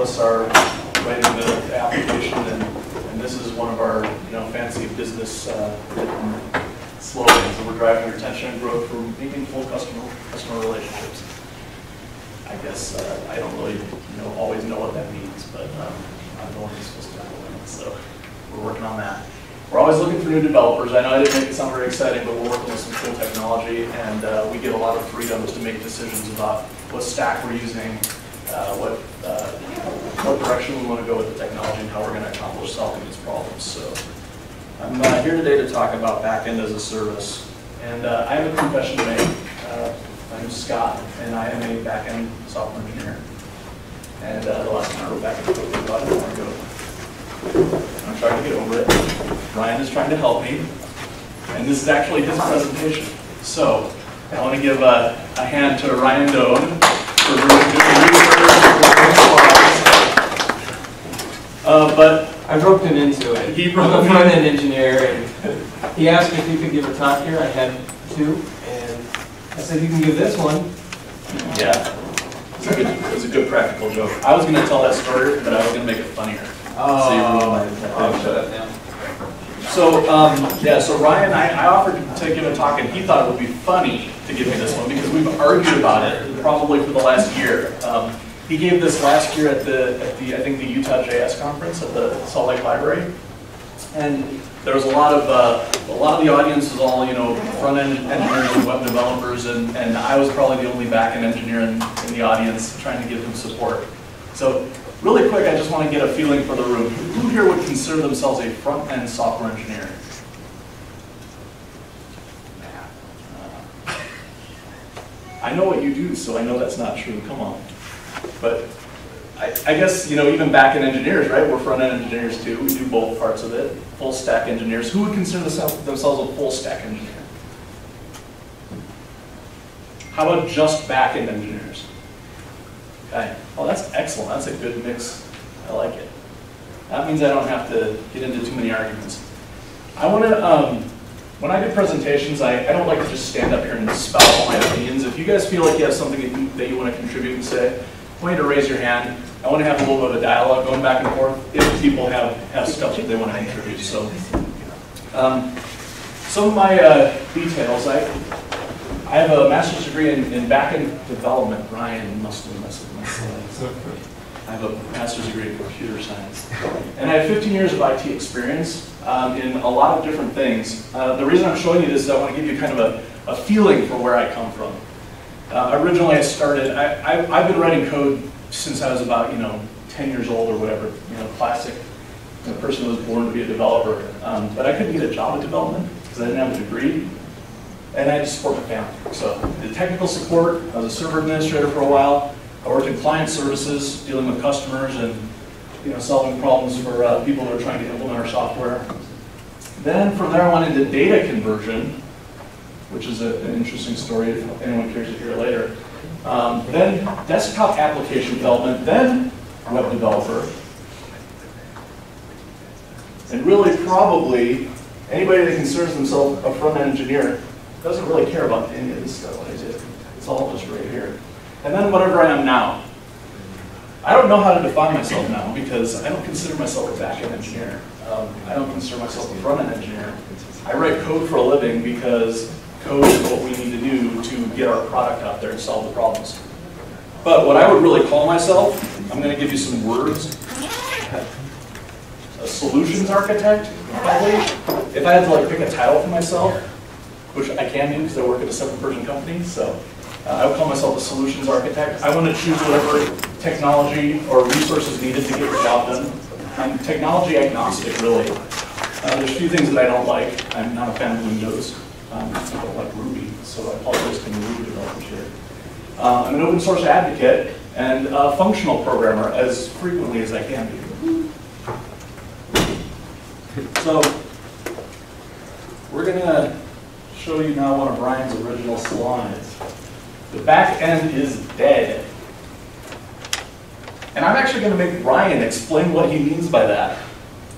us are writing the application, and this is one of our fancy business written slogans. So we're driving retention and growth through meaningful customer relationships. I guess I don't really always know what that means, but I'm the one who's supposed to implement it, so we're working on that. We're always looking for new developers. I know I didn't make it sound very exciting, but we're working with some cool technology, and we get a lot of freedoms to make decisions about what stack we're using, what direction we want to go with the technology, and how we're going to accomplish solving these problems. So I'm here today to talk about Backend as a service, and I have a confession to make. My name is Scott, and I am a backend software engineer. And the last time I wrote backend code was about an hour ago. I'm trying to get over it. Ryan is trying to help me, and this is actually his presentation. So I want to give a hand to Ryan Doan for doing the but I roped him into it. I'm a front-end engineer, and he asked me if he could give a talk here. I had two, and I said, you can give this one. Yeah, it was a good practical joke. I was going to tell that story, but I was going to make it funnier. Oh, shut up now. So, so Ryan, I offered to give a talk, and he thought it would be funny to give me this one because we've argued about it probably for the last year. He gave this last year at the I think the Utah JS conference at the Salt Lake Library, and there was a lot of the audience was all front-end engineers and web developers, and I was probably the only back-end engineer in the audience trying to give him support. So really quick, I just want to get a feeling for the room. Who here would consider themselves a front-end software engineer? I know what you do, so I know that's not true. Come on. But I guess, even back-end engineers, right? We're front-end engineers too. We do both parts of it. Full-stack engineers. Who would consider themselves a full-stack engineer? How about just back-end engineers? Okay. Well, that's excellent. That's a good mix. I like it. That means I don't have to get into too many arguments. I want to, when I do presentations, I don't like to just stand up here and spout all my opinions. If you guys feel like you have something that you want to contribute and say, I want you to raise your hand. I want to have a little bit of a dialogue going back and forth if people have stuff that they want to contribute. So, some of my details, I have a master's degree in backend development. Ryan must have messed with my slides. I have a master's degree in computer science. And I have 15 years of IT experience in a lot of different things. The reason I'm showing you this is I want to give you kind of a feeling for where I come from. Originally I started, I've been writing code since I was about 10 years old or whatever, classic person who was born to be a developer. But I couldn't get a job at development because I didn't have a degree, and I had to support my family. So I did technical support, I was a server administrator for a while, I worked in client services, dealing with customers and solving problems for people who are trying to implement our software. Then from there I went into data conversion, which is an interesting story if anyone cares to hear it later. Then desktop application development, then web developer. And really probably anybody that considers themselves a front-end engineer doesn't really care about any of this stuff I did. It's all just right here. And then whatever I am now. I don't know how to define myself now because I don't consider myself a back-end engineer. I don't consider myself a front-end engineer. I write code for a living because code is what we need to do to get our product out there and solve the problems. But what I would really call myself, I'm going to give you some words. A solutions architect, probably. If I had to pick a title for myself, which I can do because I work at a 7-person company, so I would call myself a solutions architect. I want to choose whatever technology or resources needed to get the job done. I'm technology agnostic, really. There's a few things that I don't like. I'm not a fan of Windows. I don't like Ruby, so I apologize to the Ruby developers here. I'm an open source advocate and a functional programmer as frequently as I can be. So we're going to show you now one of Ryan's original slides. The back end is dead. And I'm actually going to make Ryan explain what he means by that.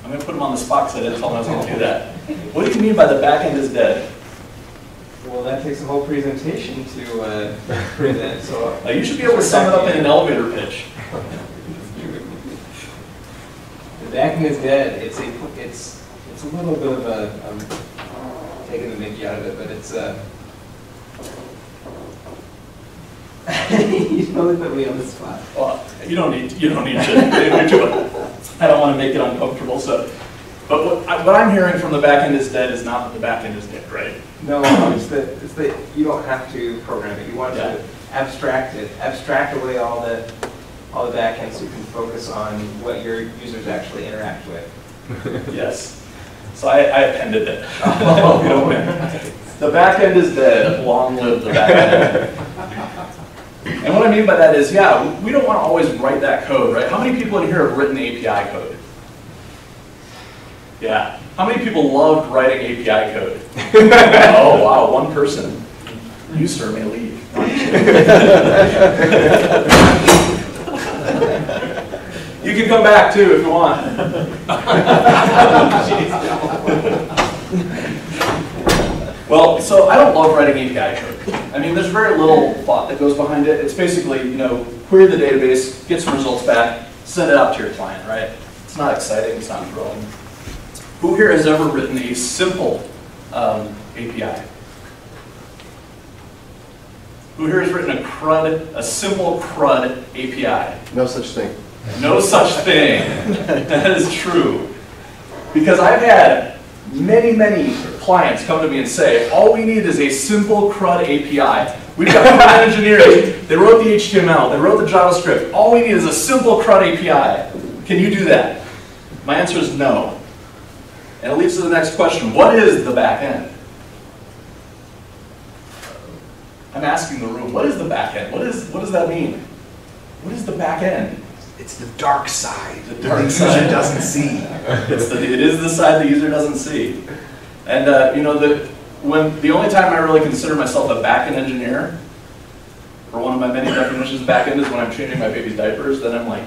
I'm going to put him on the spot because I didn't tell him I was going to do that. What do you mean by the back end is dead? Well, that takes a whole presentation to present. So you should be able to sum it up in an elevator pitch. backend is dead. It's a little bit of a, I'm taking the mickey out of it, but it's you totally put me on the spot. Well, you don't need to. I don't want to make it uncomfortable. So, but what I'm hearing from the back end is dead is not that the back end is dead, right? No, it's that you don't have to program it. You want to abstract it, abstract away all the back end so you can focus on what your users actually interact with. Yes. So I appended it. The back end is dead. Long live the back end. And what I mean by that is, yeah, we don't want to always write that code, right? How many people in here have written API code? Yeah. How many people loved writing API code? Oh, wow, one person. You, sir, may leave. No, I'm just kidding. You can come back, too, if you want. Well, so I don't love writing API code. I mean, there's very little thought that goes behind it. It's basically, query the database, get some results back, send it out to your client, right? It's not exciting, it's not thrilling. Who here has ever written a simple API? Who here has written a simple CRUD API? No such thing. No such thing. That is true. Because I've had many clients come to me and say, all we need is a simple CRUD API. We've got front engineers, they wrote the HTML, they wrote the JavaScript. All we need is a simple CRUD API. Can you do that? My answer is no. And it leads to the next question. What is the back end? I'm asking the room, what is the back end? What does that mean? What is the back end? It's the dark side. The dark user side. doesn't see. It is the side the user doesn't see. And the only time I really consider myself a back-end engineer, or one of my many definitions of back-end is when I'm changing my baby's diapers, then I'm like,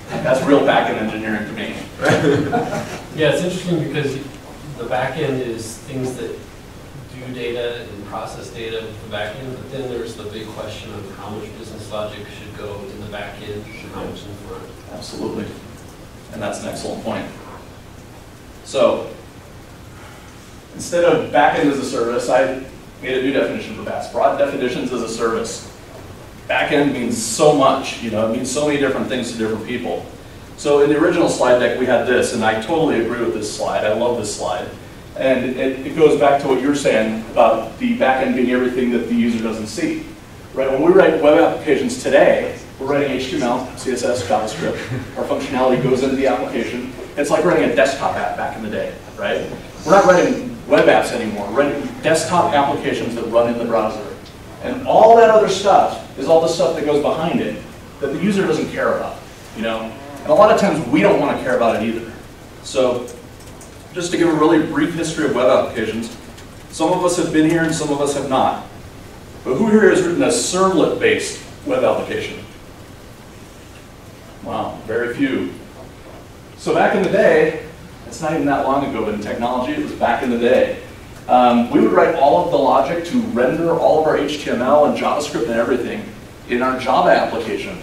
that's real back-end engineering to me. Yeah, it's interesting because the back end is things that do data and process data with the back end, but then there's the big question of how much business logic should go in the back end and how much in the front. Absolutely. And that's an excellent point. So, instead of back-end as a service, I made a new definition for BaaS. Broad definitions as a service. Back-end means so much, it means so many different things to different people. So in the original slide deck, we had this, and I totally agree with this slide. I love this slide. And it goes back to what you're saying about the back-end being everything that the user doesn't see. Right? When we write web applications today, we're writing HTML, CSS, JavaScript. Our functionality goes into the application. It's like writing a desktop app back in the day, right? We're not writing web apps anymore. We're writing desktop applications that run in the browser. And all that other stuff is all the stuff that goes behind it that the user doesn't care about, And a lot of times we don't want to care about it either. So just to give a really brief history of web applications, some of us have been here and some of us have not. But who here has written a servlet-based web application? Wow, very few. So back in the day, it's not even that long ago, but in technology, it was back in the day. We would write all of the logic to render all of our HTML and JavaScript and everything in our Java application.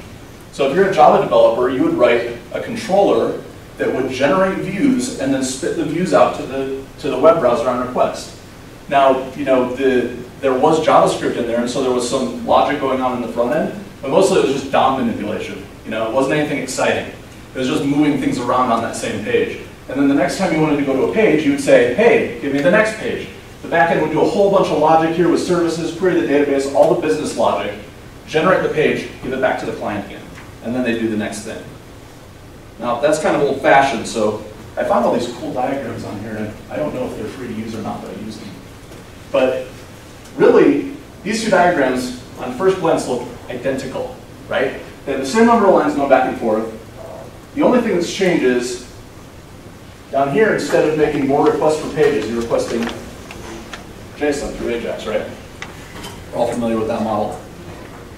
So if you're a Java developer, you would write a controller that would generate views and then spit the views out to the web browser on request. Now, there was JavaScript in there, and so there was some logic going on in the front end, but mostly it was just DOM manipulation. It wasn't anything exciting. It was just moving things around on that same page. And then the next time you wanted to go to a page, you would say, hey, give me the next page. The backend would do a whole bunch of logic here with services, query the database, all the business logic, generate the page, give it back to the client again, and then they do the next thing. Now, that's kind of old-fashioned, so I found all these cool diagrams on here, and I don't know if they're free to use or not, but I use them. But really, these two diagrams, on first glance, look identical, right? They have the same number of lines going back and forth. The only thing that's changed is, down here, instead of making more requests for pages, you're requesting JSON through Ajax, right? We're all familiar with that model.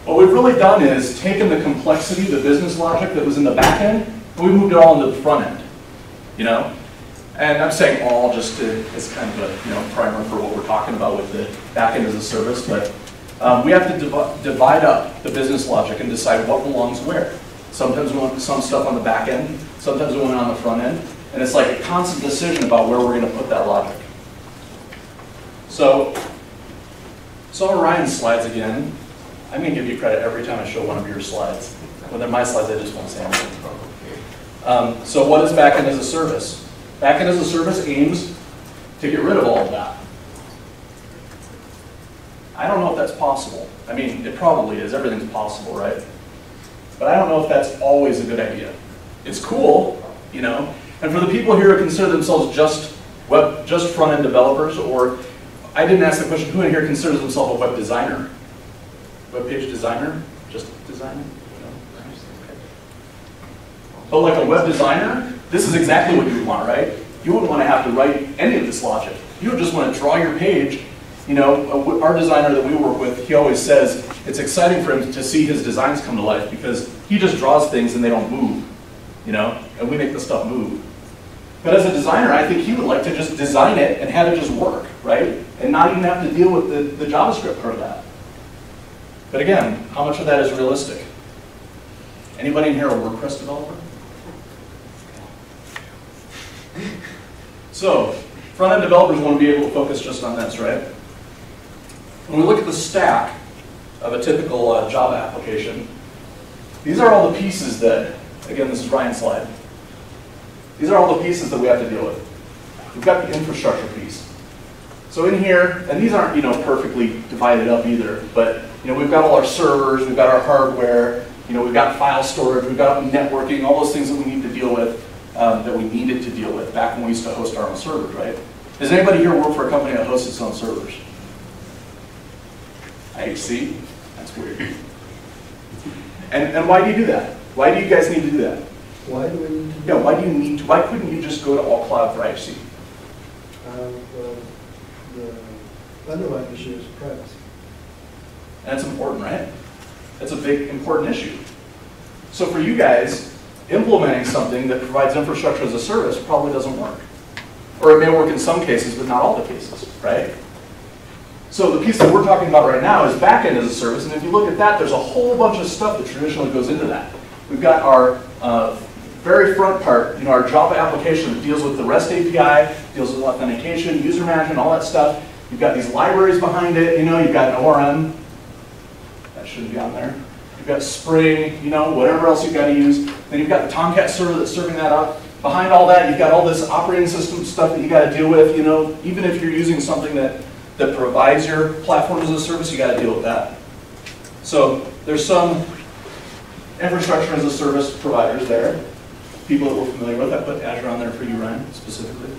What we've really done is taken the complexity, the business logic that was in the back end, and we moved it all into the front end, And I'm saying all just as kind of a primer for what we're talking about with the back end as a service, but we have to divide up the business logic and decide what belongs where. Sometimes we want some stuff on the back end, sometimes we want it on the front end. And it's like a constant decision about where we're going to put that logic. So, some of Ryan's slides again. I'm going to give you credit every time I show one of your slides. When they're my slides, I just won't say anything. So what is Backend as a service? Backend as a service aims to get rid of all of that. I don't know if that's possible. I mean, it probably is. Everything's possible, right? But I don't know if that's always a good idea. It's cool, you know. And for the people here who consider themselves just front-end developers, or I didn't ask the question, who in here considers themselves a web designer? Web page designer? Just designer? No? But like a web designer, this is exactly what you would want, right? You wouldn't want to have to write any of this logic. You would just want to draw your page. You know, our designer that we work with, he always says it's exciting for him to see his designs come to life because he just draws things and they don't move, you know, and we make the stuff move. But as a designer, I think he would like to just design it and have it just work, right? And not even have to deal with the JavaScript part of that. But again, how much of that is realistic? Anybody in here a WordPress developer? So, front-end developers want to be able to focus just on this, right? When we look at the stack of a typical Java application, these are all the pieces that, again, this is Ryan's slide. These are all the pieces that we have to deal with. We've got the infrastructure piece. So in here, and these aren't, you know, perfectly divided up either, but you know, we've got all our servers, we've got our hardware, you know, we've got file storage, we've got networking, all those things that we need to deal with, that we needed to deal with back when we used to host our own servers, right? Does anybody here work for a company that hosts its own servers? IHC? That's weird. And why do you do that? Why do you guys need to do that? Why do we need to do Yeah, why do you need to? Why couldn't you just go to all cloud for IHC? The underlying issue is privacy. And that's important, right? That's a big, important issue. So for you guys, implementing something that provides infrastructure as a service probably doesn't work. Or it may work in some cases, but not all the cases, right? So the piece that we're talking about right now is backend as a service, and if you look at that, there's a whole bunch of stuff that traditionally goes into that. We've got our very front part, you know, our Java application that deals with the REST API, deals with authentication, user management, all that stuff. You've got these libraries behind it, you know, you've got an ORM. That shouldn't be on there. You've got Spring, you know, whatever else you've got to use. Then you've got the Tomcat server that's serving that up. Behind all that, you've got all this operating system stuff that you got to deal with, you know, even if you're using something that provides your platform as a service, you got to deal with that. So there's some infrastructure as a service providers there. People that we're familiar with. I put Azure on there for you, Ryan, specifically.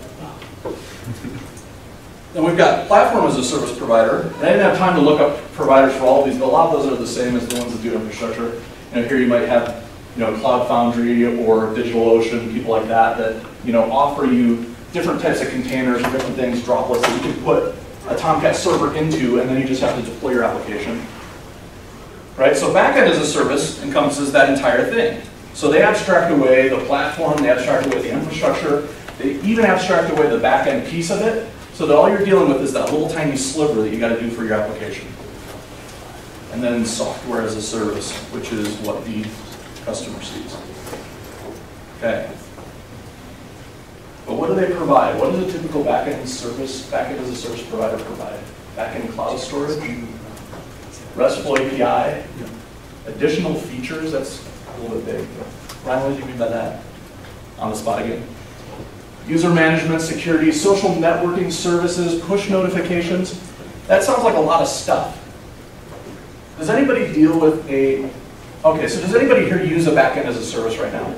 Then we've got platform as a service provider. And I didn't have time to look up providers for all of these, but a lot of those are the same as the ones that do infrastructure. You know, here you might have, you know, Cloud Foundry or DigitalOcean, people like that, that, you know, offer you different types of containers or different things, droplets that you can put a Tomcat server into, and then you just have to deploy your application. Right? So backend as a service encompasses that entire thing. So they abstract away the platform, they abstract away the infrastructure, they even abstract away the backend piece of it, so that all you're dealing with is that little tiny sliver that you got to do for your application. And then software as a service, which is what the customer sees. Okay. But what do they provide? What does a typical backend as a service provider provide? Backend cloud storage, RESTful API, additional features, that's a little bit big. Ryan, what did you mean by that? On the spot again. User management, security, social networking services, push notifications. That sounds like a lot of stuff. Does anybody deal with a, okay, so does anybody here use a backend as a service right now?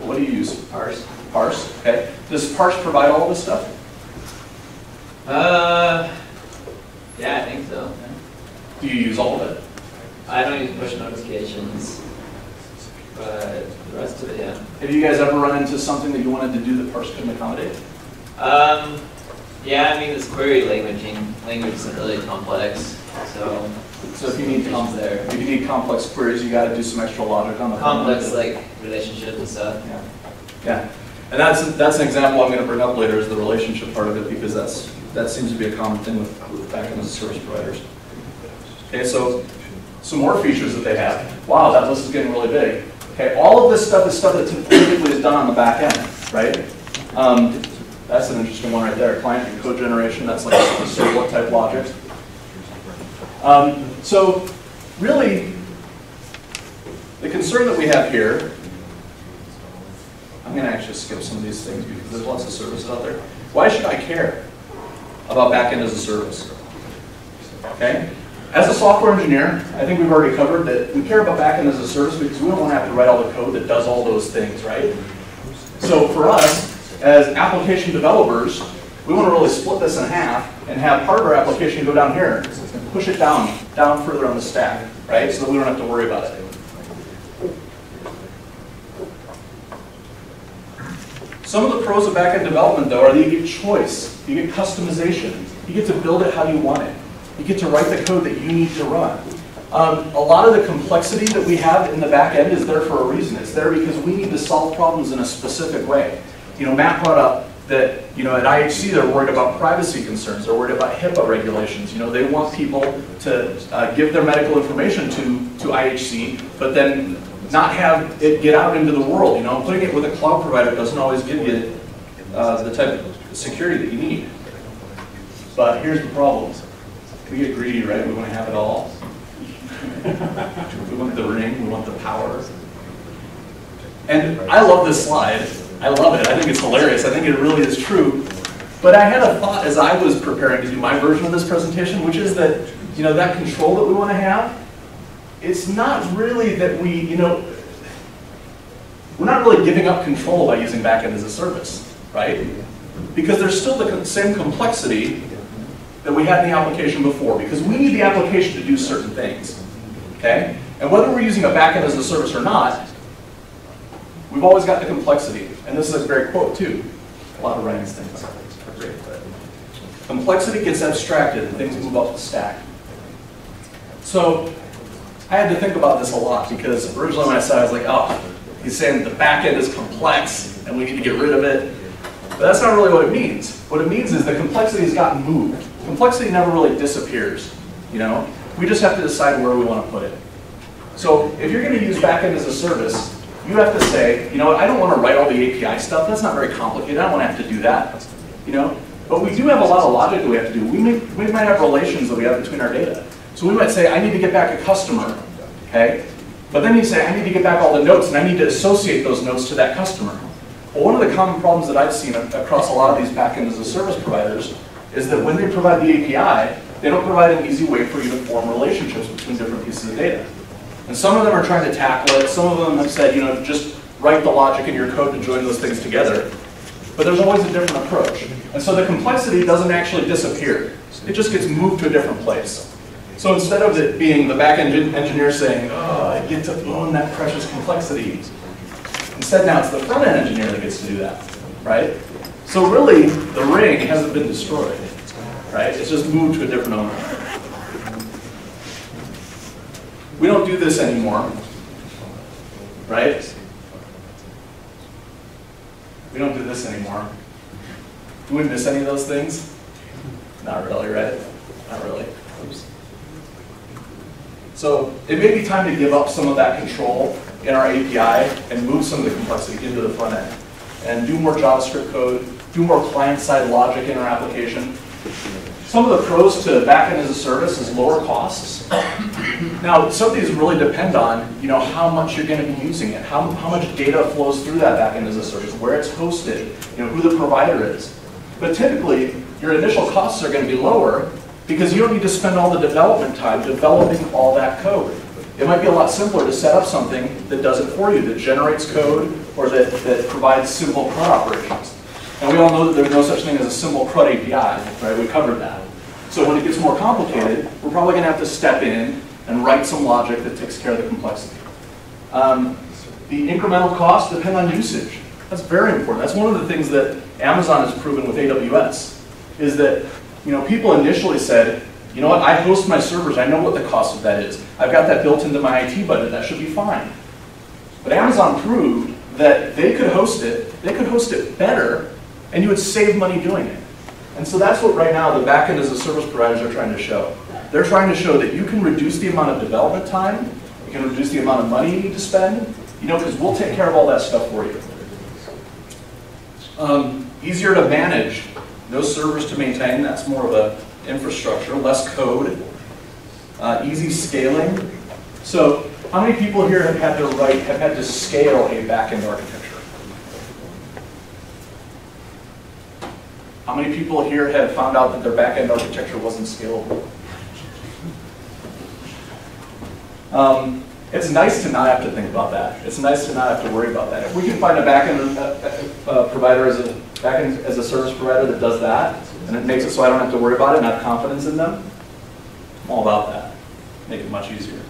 What do you use? Parse. Parse, okay. Does Parse provide all this stuff? Yeah, I think so. Do you use all of it? I don't use push notifications, but the rest of it, yeah. Have you guys ever run into something that you wanted to do that Parse couldn't accommodate? Yeah, I mean, this query language isn't really complex, so if you need complex queries, you got to do some extra logic on the complex like relationships and stuff. Yeah, yeah, and that's an example I'm going to bring up later is the relationship part of it because that seems to be a common thing with backend as a service providers. Okay, so some more features that they have. Wow, that list is getting really big. Okay, all of this stuff is stuff that typically is done on the back end, right? That's an interesting one right there. Client and code generation, that's like a servlet type logic. So really, the concern that we have here, I'm going to actually skip some of these things because there's lots of services out there. Why should I care about backend as a service? Okay? As a software engineer, I think we've already covered that we care about backend as a service because we don't want to have to write all the code that does all those things, right? So for us, as application developers, we want to really split this in half and have part of our application go down here and push it down further on the stack, right? So that we don't have to worry about it. Some of the pros of backend development, though, are that you get choice, you get customization, you get to build it how you want it, you get to write the code that you need to run. A lot of the complexity that we have in the back end is there for a reason. It's there because we need to solve problems in a specific way. You know, Matt brought up that, you know, at IHC they're worried about privacy concerns. They're worried about HIPAA regulations. You know, they want people to give their medical information to IHC, but then not have it get out into the world. You know, putting it with a cloud provider doesn't always give you the type of security that you need. But here's the problem. We get greedy, right? We want to have it all. We want the ring, we want the power. And I love this slide. I love it. I think it's hilarious. I think it really is true. But I had a thought as I was preparing to do my version of this presentation, which is that, you know, that control that we want to have, it's not really that we, you know, we're not really giving up control by using backend as a service, right? Because there's still the same complexity that we had in the application before, because we need the application to do certain things, okay? And whether we're using a backend as a service or not, we've always got the complexity. And this is a great quote, too. A lot of Ryan's things are great. But complexity gets abstracted and things move up the stack. So I had to think about this a lot because originally when I said, I was like, oh, he's saying the backend is complex and we need to get rid of it. But that's not really what it means. What it means is the complexity has gotten moved. Complexity never really disappears, you know? We just have to decide where we want to put it. So if you're going to use backend as a service, you have to say, you know what, I don't want to write all the API stuff. That's not very complicated. I don't want to have to do that, you know? But we do have a lot of logic that we have to do. We might have relations that we have between our data. So we might say, I need to get back a customer, okay? But then you say, I need to get back all the notes, and I need to associate those notes to that customer. Well, one of the common problems that I've seen across a lot of these backend as a service providers is that when they provide the API, they don't provide an easy way for you to form relationships between different pieces of data. And some of them are trying to tackle it. Some of them have said, you know, just write the logic in your code to join those things together. But there's always a different approach. And so the complexity doesn't actually disappear. It just gets moved to a different place. So instead of it being the back-end engineer saying, oh, I get to own that precious complexity, instead now it's the front-end engineer that gets to do that, right? So really, the ring hasn't been destroyed, right? It's just moved to a different owner. We don't do this anymore, right? We don't do this anymore. Do we miss any of those things? Not really, right? Not really. Oops. So it may be time to give up some of that control in our API and move some of the complexity into the front end and do more JavaScript code, do more client-side logic in our application. Some of the pros to backend as a service is lower costs. Now, some of these really depend on, you know, how much you're going to be using it, how much data flows through that backend as a service, where it's hosted, you know, who the provider is. But typically, your initial costs are going to be lower because you don't need to spend all the development time developing all that code. It might be a lot simpler to set up something that does it for you, that generates code or that provides simple CRUD operations. And we all know that there's no such thing as a simple CRUD API, right? We covered that. So when it gets more complicated, we're probably going to have to step in and write some logic that takes care of the complexity. The incremental costs depend on usage. That's very important. That's one of the things that Amazon has proven with AWS, is that, you know, people initially said, you know what, I host my servers, I know what the cost of that is. I've got that built into my IT budget, that should be fine. But Amazon proved that they could host it better, and you would save money doing it. And so that's what right now the backend as a service providers are trying to show. They're trying to show that you can reduce the amount of development time, you can reduce the amount of money you need to spend, because we'll take care of all that stuff for you. Easier to manage, no servers to maintain, that's more of a infrastructure, less code, easy scaling. So how many people here have had to scale a backend architecture? How many people here have found out that their backend architecture wasn't scalable? It's nice to not have to think about that. It's nice to not have to worry about that. If we can find a backend provider backend as a service provider that does that, and it makes it so I don't have to worry about it and have confidence in them, I'm all about that. Make it much easier.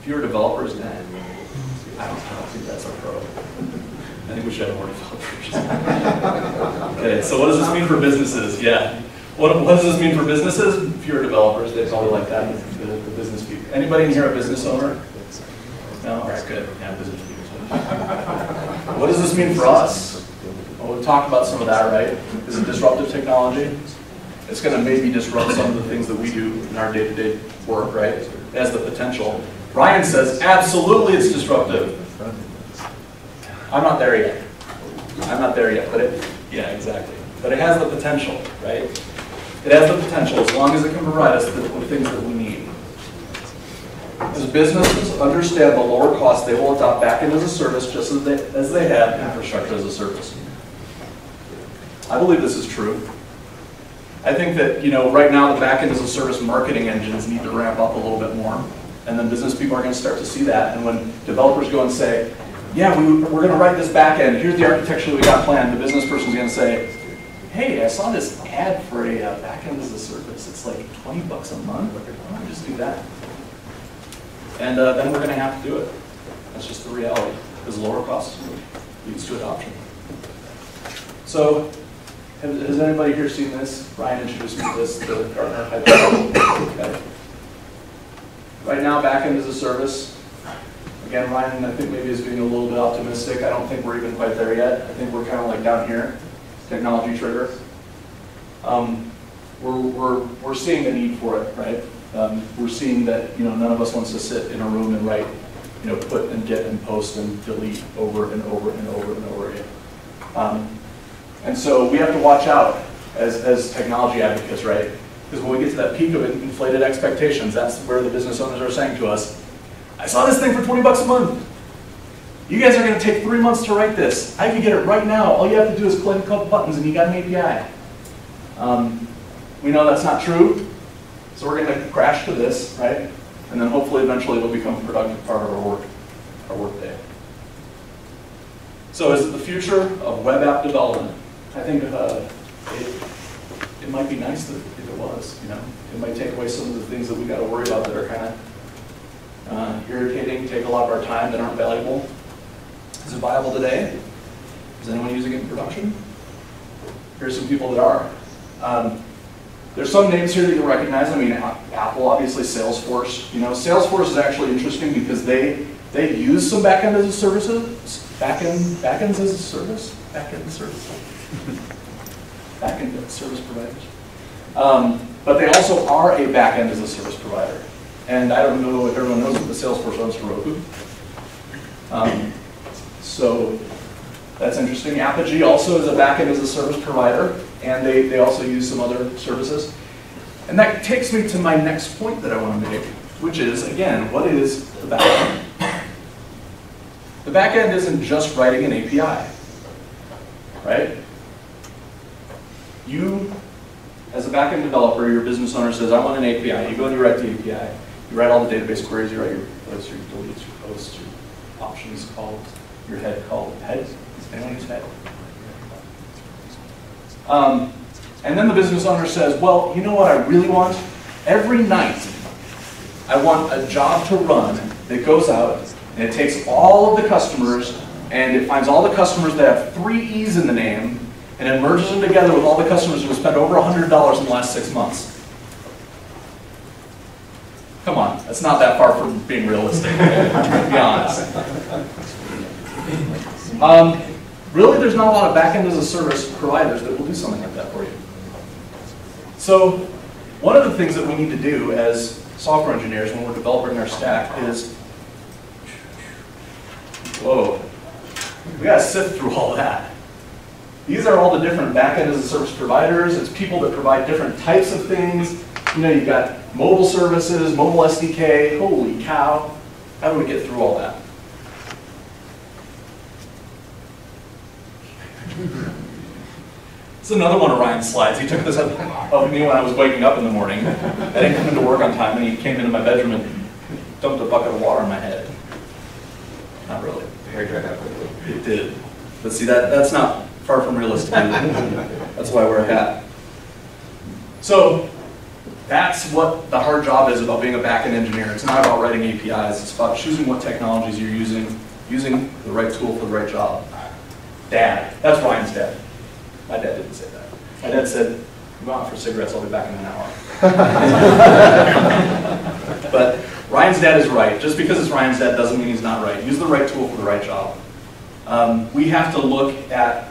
Fewer developers, I don't think that's our pro. I think we should have more developers. Okay, so what does this mean for businesses? Yeah. What does this mean for businesses? Fewer developers, they probably like that, the business people. Anybody in here a business owner? No? All right, good. Yeah, business people. What does this mean for us? Well, we've talked about some of that, right? Is it disruptive technology? It's going to maybe disrupt some of the things that we do in our day-to-day work, right? It has the potential. Ryan says, absolutely it's disruptive. I'm not there yet. But yeah, exactly. But it has the potential, right? It has the potential as long as it can provide us the things that we need. As businesses understand the lower cost, they will adopt backend as a service just as they have infrastructure as a service. I believe this is true. I think that right now the backend as a service marketing engines need to ramp up a little bit more, and then business people are going to start to see that. And when developers go and say, "Yeah, we're going to write this backend. Here's the architecture we got planned," the business person's going to say, "Hey, I saw this ad for a backend as a service. It's like $20 a month. Why don't I just do that?" And then we're going to have to do it. That's just the reality, because lower cost leads to adoption. So, has anybody here seen this? Ryan introduced me to this, the Gartner hypothesis. Okay. Right now, backend as a service. Again, Ryan, I think maybe is being a little bit optimistic. I don't think we're even quite there yet. I think we're kind of like down here, technology trigger. We're seeing the need for it, right? We're seeing that none of us wants to sit in a room and write, put and get and post and delete over and over and over and over again. And so we have to watch out as technology advocates, right? Because when we get to that peak of inflated expectations, that's where the business owners are saying to us, "I saw this thing for $20 a month. You guys are going to take 3 months to write this. I can get it right now. All you have to do is click a couple buttons and you got an API." We know that's not true. So we're going to crash to this, right? And then hopefully eventually it'll become a productive part of our work day. So is it the future of web app development? I think it might be nice if it was, It might take away some of the things that we got to worry about that are kind of irritating, take a lot of our time, that aren't valuable. Is it viable today? Is anyone using it in production? Here's some people that are. There's some names here that you'll recognize. I mean, Apple, obviously, Salesforce. Salesforce is actually interesting because they use some backend as a service. Backend service providers. But they also are a backend as a service provider. And I don't know if everyone knows, but the Salesforce owns Heroku. So that's interesting. Apogee also is a backend as a service provider, and they also use some other services. And that takes me to my next point that I want to make, which is, again, what is the backend? The backend isn't just writing an API, right? You, as a backend developer, your business owner says, "I want an API." You go and you write the API. You write all the database queries. You write your posts, your deletes, your posts, your options called, your head called. Head? Does anyone use head? And then the business owner says, "Well, you know what I really want? Every night, I want a job to run that goes out and it takes all of the customers and it finds all the customers that have 3 E's in the name and it merges them together with all the customers who have spent over $100 in the last 6 months." Come on, that's not that far from being realistic, to be honest. Really, there's not a lot of backend as a service providers that will do something like that for you. So one of the things that we need to do as software engineers when we're developing our stack is Whoa. We gotta sift through all that. These are all the different backend as a service providers. It's people that provide different types of things. You know, you've got mobile services, mobile SDK. Holy cow. How do we get through all that? It's another one of Ryan's slides. He took this of me when I was waking up in the morning. I didn't come into work on time, and he came into my bedroom and dumped a bucket of water on my head. Not really. The hair dried out quickly. It did. But see, that's not far from realistic. That's why I wear a hat. So that's what the hard job is about being a backend engineer. It's not about writing APIs. It's about choosing what technologies you're using the right tool for the right job. Dad. That's Ryan's dad. My dad didn't say that. My dad said, "Go out for cigarettes, I'll be back in an hour." But Ryan's dad is right. Just because it's Ryan's dad doesn't mean he's not right. Use the right tool for the right job. We have to look at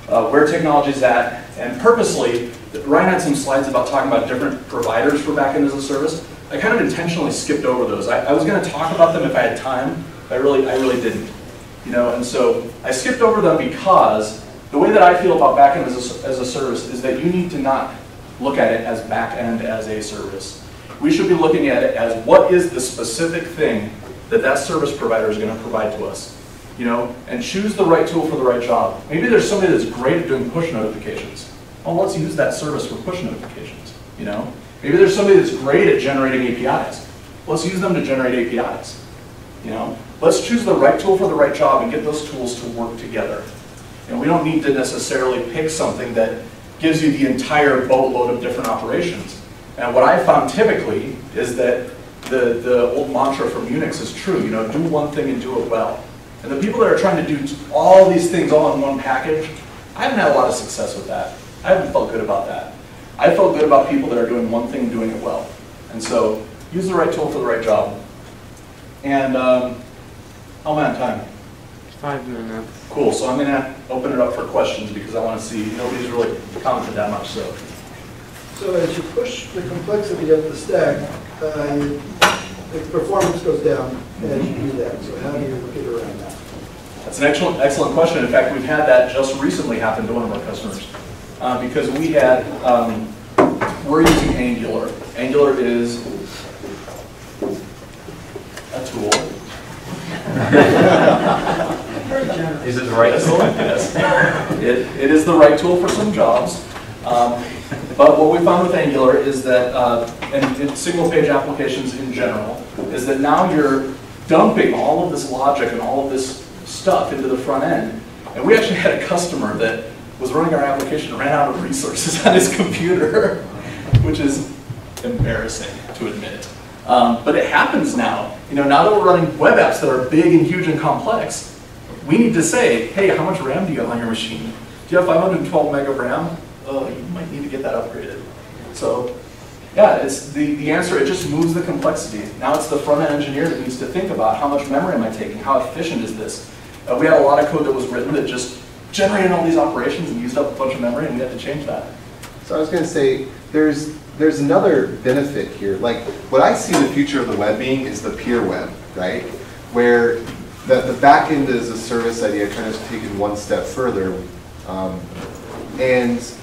where technology's at, and purposely, Ryan had some slides about talking about different providers for backend as a service. I kind of intentionally skipped over those. I was going to talk about them if I had time, but I really didn't. You know, and so I skipped over them because the way that I feel about backend as a service is that you need to not look at it as backend as a service. We should be looking at it as what is the specific thing that that service provider is going to provide to us. You know, and choose the right tool for the right job. Maybe there's somebody that's great at doing push notifications. Well, let's use that service for push notifications. You know, maybe there's somebody that's great at generating APIs. Let's use them to generate APIs. You know, let's choose the right tool for the right job and get those tools to work together. And we don't need to necessarily pick something that gives you the entire boatload of different operations. And what I found typically is that the old mantra from Unix is true. You know, do one thing and do it well. And the people that are trying to do all these things all in one package, I haven't had a lot of success with that. I haven't felt good about that. I felt good about people that are doing one thing and doing it well. And so, use the right tool for the right job. And how am I on time? 5 minutes. Cool, so I'm going to open it up for questions because I want to see, nobody's really commented that much. So as you push the complexity of the stack, the performance goes down as you do that. So how do you get around that? that's an excellent question. In fact, we've had that just recently happen to one of our customers. Because we had, we're using Angular. Angular is a tool. Is it the right tool? Yes. It is the right tool for some jobs. But what we found with Angular is that, and in single-page applications in general, is that now you're dumping all of this logic and all of this stuff into the front end. And we actually had a customer that was running our application and ran out of resources on his computer, which is embarrassing to admit. But it happens now. You know, now that we're running web apps that are big and huge and complex, we need to say, hey, how much RAM do you have on your machine? Do you have 512 meg of RAM? Oh, you might need to get that upgraded. So, yeah, it's the answer, it just moves the complexity. Now it's the front-end engineer that needs to think about how much memory am I taking? How efficient is this? We had a lot of code that was written that just generated all these operations and used up a bunch of memory, and we had to change that. So I was going to say, there's another benefit here. Like, what I see the future of the web being is the peer web, right? Where the backend as a service idea kind of taken one step further. And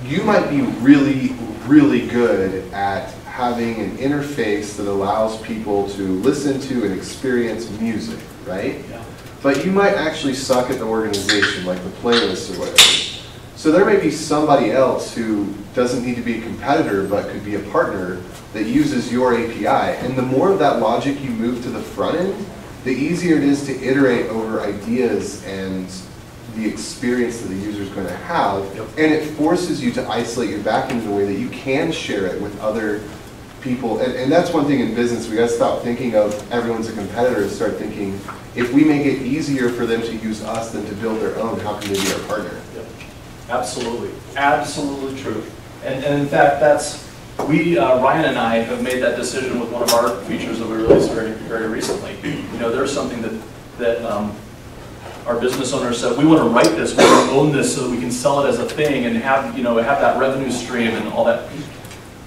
you might be really, really good at having an interface that allows people to listen to and experience music, right? Yeah. But you might actually suck at the organization, like the playlists or whatever. So there may be somebody else who doesn't need to be a competitor, but could be a partner that uses your API. And the more of that logic you move to the front end, the easier it is to iterate over ideas and the experience that the user is going to have. Yep. And it forces you to isolate your backend in a way that you can share it with other people. And that's one thing in business. We got to stop thinking of everyone's a competitor and start thinking, if we make it easier for them to use us than to build their own, how can they be our partner? Yep. Absolutely. Absolutely true. And in fact, Ryan and I have made that decision with one of our features that we released very, very recently. You know, there's something that our business owners said, we want to write this, we want to own this so that we can sell it as a thing and have that revenue stream and all that.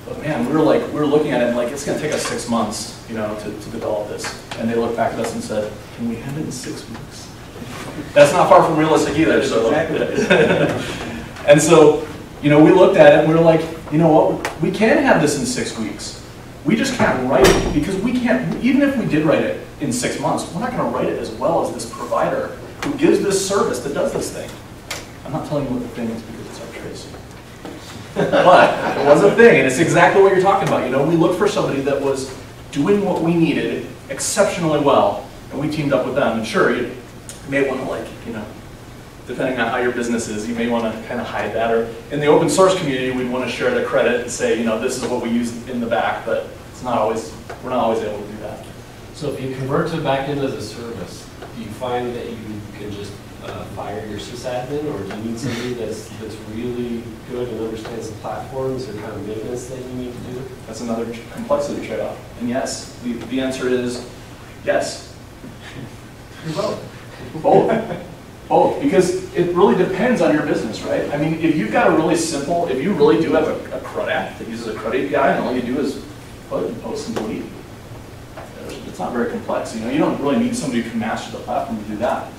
But man, we were looking at it and like, it's going to take us 6 months, to develop this. And they looked back at us and said, can we have it in 6 weeks? That's not far from realistic either, so. Exactly. And so, you know, we looked at it and we were like, you know what, we can have this in 6 weeks. We just can't write it because we can't, even if we did write it in 6 months, we're not gonna write it as well as this provider who gives this service that does this thing. I'm not telling you what the thing is because it's our trace. But it was a thing, and it's exactly what you're talking about. You know, we looked for somebody that was doing what we needed exceptionally well, and we teamed up with them. And sure, you may want to, like, you know, depending on how your business is, you may want to kind of hide that. Or in the open source community, we'd want to share the credit and say, you know, this is what we use in the back, but it's not always, we're not always able to do that. So if you convert to Backend as a service, do you find that you can just fire your sysadmin, or do you need somebody that's really good and understands the platforms or kind of maintenance that you need to do? That's another complexity trade-off. And yes, the answer is yes. Both. Both, because it really depends on your business, right? I mean, if you've got a really simple, if you really do have a CRUD app that uses a CRUD API and all you do is put and post and delete, it's not very complex. You know, you don't really need somebody who can master the platform to do that.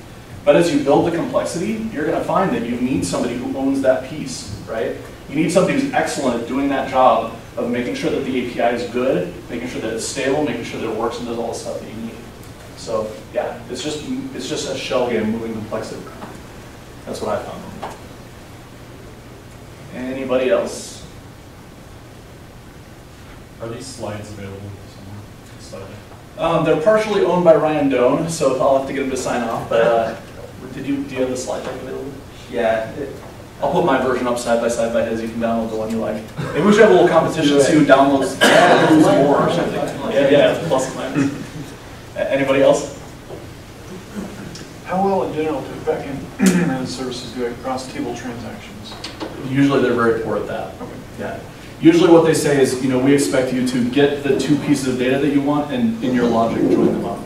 But as you build the complexity, you're going to find that you need somebody who owns that piece, right? You need somebody who's excellent at doing that job of making sure that the API is good, making sure that it's stable, making sure that it works and does all the stuff that you need. So yeah, it's just a shell game moving complexity. That's what I found. Anybody else? Are these slides available somewhere? They're partially owned by Ryan Doan, so I'll have to get him to sign off. But do you have the slide deck available? Yeah. I'll put my version up side by his. You can download the one you like. Maybe we should have a little competition, see who downloads more or something. Yeah, plus and minus. Anybody else? How well in general do backend services do across table transactions? Usually they're very poor at that. Okay. Yeah. Usually what they say is, you know, we expect you to get the 2 pieces of data that you want and in your logic join them up.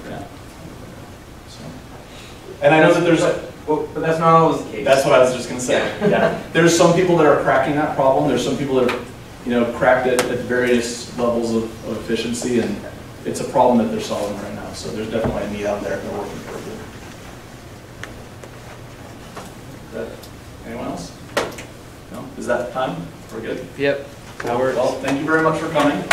Yeah. So. And I know that there's Well, but that's not always the case. That's what I was just going to say. Yeah. There's some people that are cracking that problem. There's some people that are, you know, cracked it at various levels of efficiency, and it's a problem that they're solving right now. So there's definitely a need out there. They're working for it. Anyone else? No? Is that time? We're good? Yep. Well, thank you very much for coming.